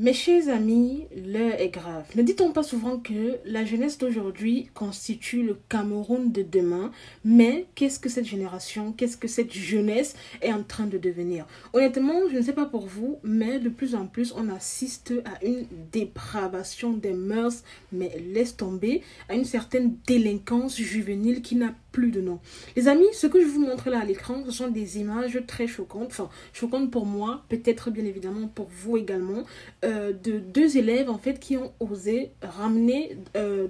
Mes chers amis, l'heure est grave. Ne dit-on pas souvent que la jeunesse d'aujourd'hui constitue le Cameroun de demain, mais qu'est-ce que cette génération, qu'est-ce que cette jeunesse est en train de devenir? Honnêtement, je ne sais pas pour vous, mais de plus en plus, on assiste à une dépravation des mœurs, mais laisse tomber, à une certaine délinquance juvénile qui n'a plus de nom. Les amis, ce que je vous montre là à l'écran, ce sont des images très choquantes, enfin choquantes pour moi, peut-être bien évidemment pour vous également, de deux élèves en fait qui ont osé ramener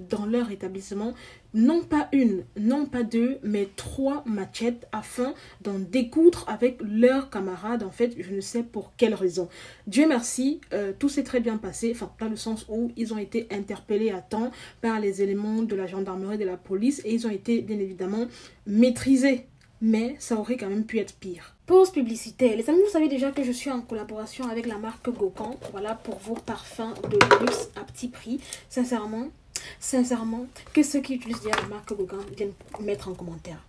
dans leur établissement non pas une, non pas deux, mais 3 machettes afin d'en découdre avec leurs camarades, en fait, je ne sais pour quelle raison. Dieu merci, tout s'est très bien passé, enfin, dans le sens où ils ont été interpellés à temps par les éléments de la gendarmerie, de la police, et ils ont été, bien évidemment, maîtrisés. Mais ça aurait quand même pu être pire. Pause publicitaire. Les amis, vous savez déjà que je suis en collaboration avec la marque Gokan. Voilà, pour vos parfums de luxe à petit prix. Sincèrement, que ceux qui utilisent déjà la marque Gokan viennent mettre en commentaire.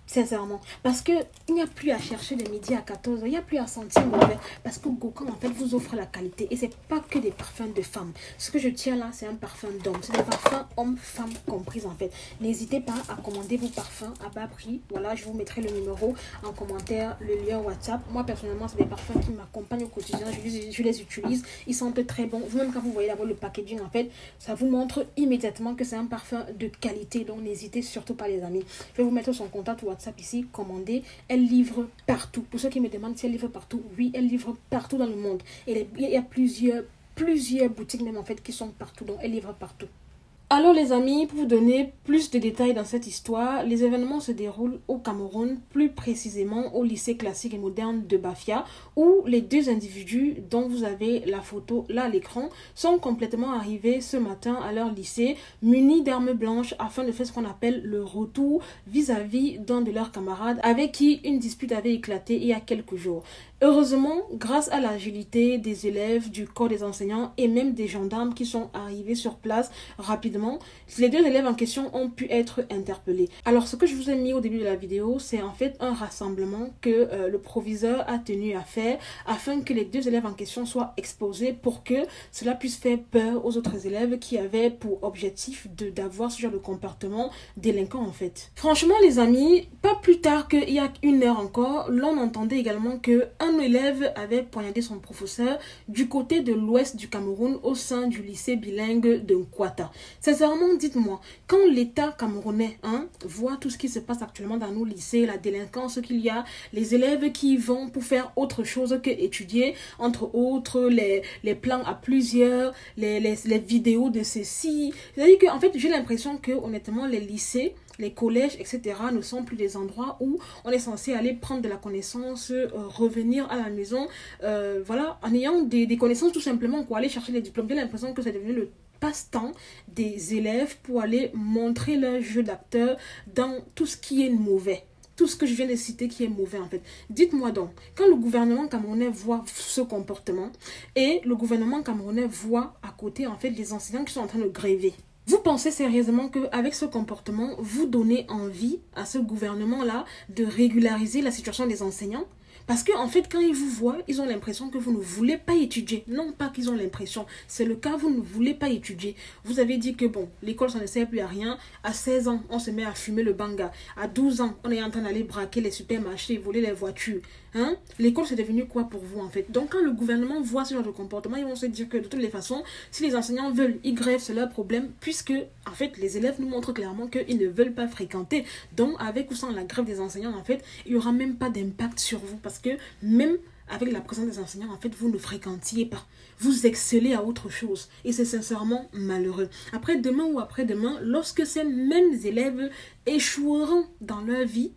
Sincèrement, parce que il n'y a plus à chercher de midi à 14h, il n'y a plus à sentir mauvais, parce que Gokan en fait vous offre la qualité et c'est pas que des parfums de femmes. Ce que je tiens là, c'est un parfum d'homme, c'est des parfums hommes-femmes comprises en fait. N'hésitez pas à commander vos parfums à bas prix. Voilà, je vous mettrai le numéro en commentaire, le lien WhatsApp. Moi personnellement, c'est des parfums qui m'accompagnent au quotidien, je les utilise, ils sentent très bon. Vous-même quand vous voyez d'abord le packaging en fait, ça vous montre immédiatement que c'est un parfum de qualité, donc n'hésitez surtout pas les amis. Je vais vous mettre son contact WhatsApp ici, commandez. Elle livre partout. Pour ceux qui me demandent si elle livre partout, oui, elle livre partout dans le monde. Et il y a plusieurs boutiques même en fait qui sont partout, donc elle livre partout. Alors les amis, pour vous donner plus de détails dans cette histoire, les événements se déroulent au Cameroun, plus précisément au lycée classique et moderne de Bafia, où les deux individus dont vous avez la photo là à l'écran sont complètement arrivés ce matin à leur lycée, munis d'armes blanches afin de faire ce qu'on appelle le retour vis-à-vis d'un de leurs camarades avec qui une dispute avait éclaté il y a quelques jours. Heureusement, grâce à l'agilité des élèves, du corps des enseignants et même des gendarmes qui sont arrivés sur place rapidement, les deux élèves en question ont pu être interpellés. Alors ce que je vous ai mis au début de la vidéo, c'est en fait un rassemblement que le proviseur a tenu à faire afin que les deux élèves en question soient exposés pour que cela puisse faire peur aux autres élèves qui avaient pour objectif d'avoir ce genre de comportement délinquant en fait. Franchement les amis, pas plus tard qu'il y a 1 heure encore, l'on entendait également que un élève avait poignardé son professeur du côté de l'ouest du Cameroun au sein du lycée bilingue de Nkwata. Sincèrement, dites-moi, quand l'État camerounais voit tout ce qui se passe actuellement dans nos lycées, la délinquance qu'il y a, les élèves qui y vont pour faire autre chose que étudier, entre autres les plans à plusieurs, les vidéos de ceci. C'est-à-dire que, en fait, j'ai l'impression que, honnêtement, les lycées, les collèges, etc. ne sont plus des endroits où on est censé aller prendre de la connaissance, revenir à la maison, voilà, en ayant des connaissances tout simplement, quoi, aller chercher des diplômes. J'ai l'impression que c'est devenu le passe-temps des élèves pour aller montrer leur jeu d'acteur dans tout ce qui est mauvais. Tout ce que je viens de citer qui est mauvais en fait. Dites-moi donc, quand le gouvernement camerounais voit ce comportement et le gouvernement camerounais voit à côté en fait les enseignants qui sont en train de gréver, vous pensez sérieusement qu'avec ce comportement, vous donnez envie à ce gouvernement-là de régulariser la situation des enseignants? Parce qu'en fait, quand ils vous voient, ils ont l'impression que vous ne voulez pas étudier. Non pas qu'ils ont l'impression, c'est le cas, vous ne voulez pas étudier. Vous avez dit que bon, l'école, ça ne sert plus à rien. À 16 ans, on se met à fumer le banga. À 12 ans, on est en train d'aller braquer les supermarchés, voler les voitures. L'école, c'est devenu quoi pour vous en fait? Donc quand le gouvernement voit ce genre de comportement, ils vont se dire que de toutes les façons, si les enseignants veulent, ils grèvent, c'est leur problème, puisque en fait, les élèves nous montrent clairement qu'ils ne veulent pas fréquenter. Donc avec ou sans la grève des enseignants, en fait, il n'y aura même pas d'impact sur vous, parce que même avec la présence des enseignants, en fait, vous ne fréquentiez pas. Vous excellez à autre chose. Et c'est sincèrement malheureux. Après demain ou après-demain, lorsque ces mêmes élèves échoueront dans leur vie,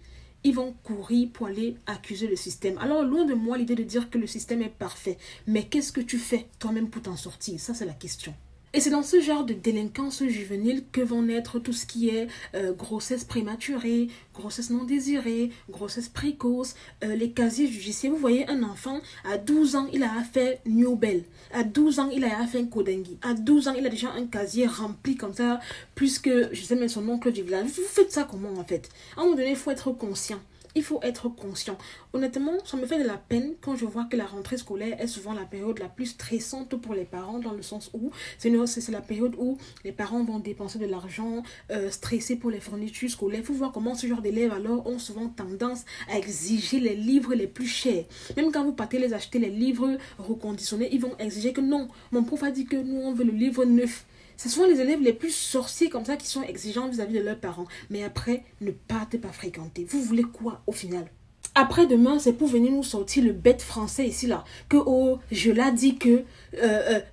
ils vont courir pour aller accuser le système. Alors, loin de moi l'idée de dire que le système est parfait. Mais qu'est-ce que tu fais toi-même pour t'en sortir? Ça, c'est la question. Et c'est dans ce genre de délinquance juvénile que vont naître tout ce qui est grossesse prématurée, grossesse non désirée, grossesse précoce, les casiers judiciaires. Vous voyez un enfant, à 12 ans, il a fait Nobel. À 12 ans, il a fait Kodengi. À 12 ans, il a déjà un casier rempli comme ça, plus que, je sais même son oncle du village. Vous faites ça comment en fait? À un moment donné, il faut être conscient. Il faut être conscient. Honnêtement, ça me fait de la peine quand je vois que la rentrée scolaire est souvent la période la plus stressante pour les parents, dans le sens où c'est la période où les parents vont dépenser de l'argent, stresser pour les fournitures scolaires. Il faut voir comment ce genre d'élèves alors ont souvent tendance à exiger les livres les plus chers. Même quand vous partez les acheter, les livres reconditionnés, ils vont exiger que non, mon prof a dit que nous on veut le livre neuf. Ce sont les élèves les plus sorciers comme ça qui sont exigeants vis-à-vis de leurs parents. Mais après, ne partez pas fréquenter. Vous voulez quoi au final? Après-demain, c'est pour venir nous sortir le bête français ici là. Que oh, je l'ai dit que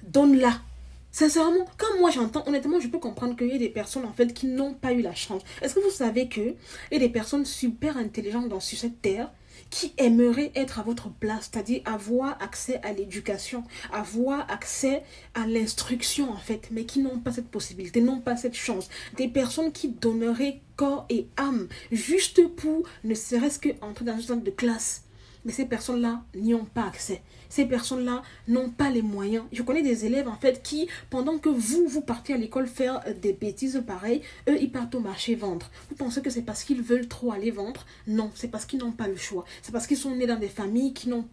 donne-la. Sincèrement, quand moi j'entends, honnêtement, je peux comprendre qu'il y a des personnes en fait qui n'ont pas eu la chance. Est-ce que vous savez qu'il y a des personnes super intelligentes sur cette terre qui aimeraient être à votre place, c'est-à-dire avoir accès à l'éducation, avoir accès à l'instruction en fait, mais qui n'ont pas cette possibilité, n'ont pas cette chance. Des personnes qui donneraient corps et âme juste pour ne serait-ce qu'entrer dans une salle de classe. Mais ces personnes-là n'y ont pas accès. Ces personnes-là n'ont pas les moyens. Je connais des élèves, en fait, qui, pendant que vous partez à l'école faire des bêtises pareilles, eux, ils partent au marché vendre. Vous pensez que c'est parce qu'ils veulent trop aller vendre? Non, c'est parce qu'ils n'ont pas le choix. C'est parce qu'ils sont nés dans des familles qui n'ont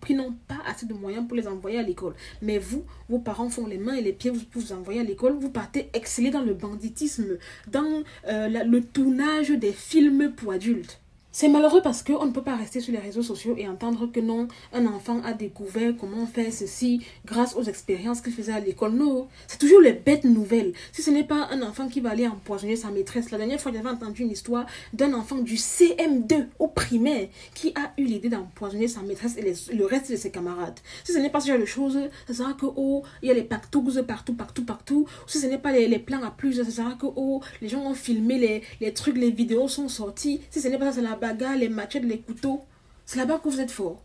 pas assez de moyens pour les envoyer à l'école. Mais vous, vos parents font les mains et les pieds pour vous envoyer à l'école. Vous partez exceller dans le banditisme, dans le tournage des films pour adultes. C'est malheureux parce qu'on ne peut pas rester sur les réseaux sociaux et entendre que non, un enfant a découvert comment faire ceci grâce aux expériences qu'il faisait à l'école. Non, c'est toujours les bêtes nouvelles. Si ce n'est pas un enfant qui va aller empoisonner sa maîtresse. La dernière fois, j'avais entendu une histoire d'un enfant du CM2 au primaire qui a eu l'idée d'empoisonner sa maîtresse et le reste de ses camarades. Si ce n'est pas ce genre de choses, ça sera que oh, il y a les pactouses partout. Si ce n'est pas les plans à plusieurs, ça sera que oh, les gens ont filmé les trucs, les vidéos sont sorties. Si ce n'est pas ça, c'est la bagarre, les machettes, les couteaux. C'est là-bas que vous êtes fort.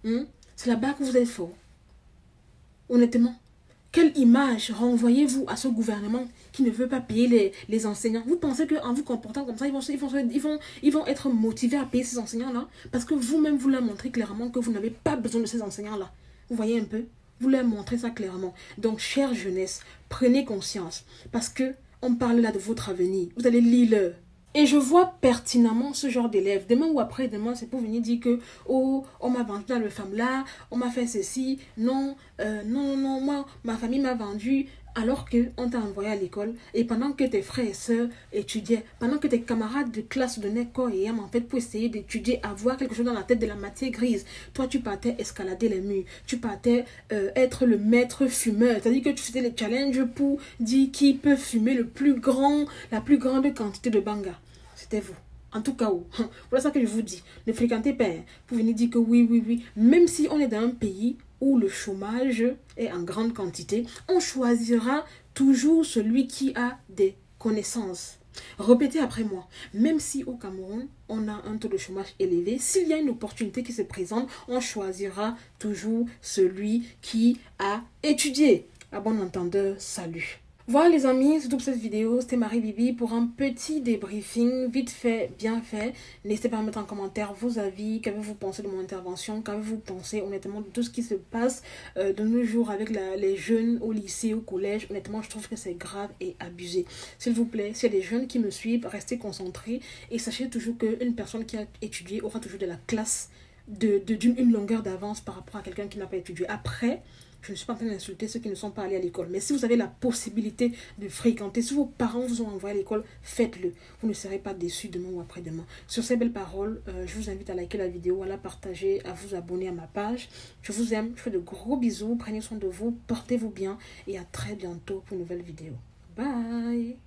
C'est là-bas que vous êtes fort. Honnêtement, quelle image renvoyez-vous à ce gouvernement qui ne veut pas payer les enseignants? Vous pensez qu'en vous comportant comme ça, ils vont être motivés à payer ces enseignants-là? Parce que vous-même, vous leur montrez clairement que vous n'avez pas besoin de ces enseignants-là. Vous voyez un peu? Vous leur montrez ça clairement. Donc, chère jeunesse, prenez conscience. Parce que on parle là de votre avenir. Vous allez lire. Et je vois pertinemment ce genre d'élèves. Demain ou après-demain, c'est pour venir dire que oh, on m'a vendu dans le FAMLA, on m'a fait ceci. Non, non, moi, ma famille m'a vendu. Alors qu'on t'a envoyé à l'école et pendant que tes frères et sœurs étudiaient, pendant que tes camarades de classe donnaient corps et âme en fait pour essayer d'étudier, avoir quelque chose dans la tête de la matière grise, toi tu partais escalader les murs, tu partais être le maître fumeur, c'est-à-dire que tu faisais les challenges pour dire qui peut fumer la plus grande quantité de banga. C'était vous. En tout cas, voilà ça que je vous dis. Ne fréquentez pas pour venir dire que oui. Même si on est dans un pays où le chômage est en grande quantité, on choisira toujours celui qui a des connaissances. Répétez après moi, même si au Cameroun, on a un taux de chômage élevé, s'il y a une opportunité qui se présente, on choisira toujours celui qui a étudié. À bon entendeur, salut. Voilà les amis, c'est tout pour cette vidéo. C'était Marie Bibi pour un petit débriefing vite fait, bien fait. N'hésitez pas à mettre en commentaire vos avis, qu'avez-vous pensé de mon intervention, qu'avez-vous pensé honnêtement de tout ce qui se passe de nos jours avec les jeunes au lycée, au collège. Honnêtement, je trouve que c'est grave et abusé. S'il vous plaît, s'il y a des jeunes qui me suivent, restez concentrés et sachez toujours qu'une personne qui a étudié aura toujours de la classe, d'une longueur d'avance par rapport à quelqu'un qui n'a pas étudié. Après, je ne suis pas en train d'insulter ceux qui ne sont pas allés à l'école. Mais si vous avez la possibilité de fréquenter, si vos parents vous ont envoyé à l'école, faites-le. Vous ne serez pas déçus demain ou après-demain. Sur ces belles paroles, je vous invite à liker la vidéo, à la partager, à vous abonner à ma page. Je vous aime, je fais de gros bisous. Prenez soin de vous, portez-vous bien et à très bientôt pour une nouvelle vidéo. Bye!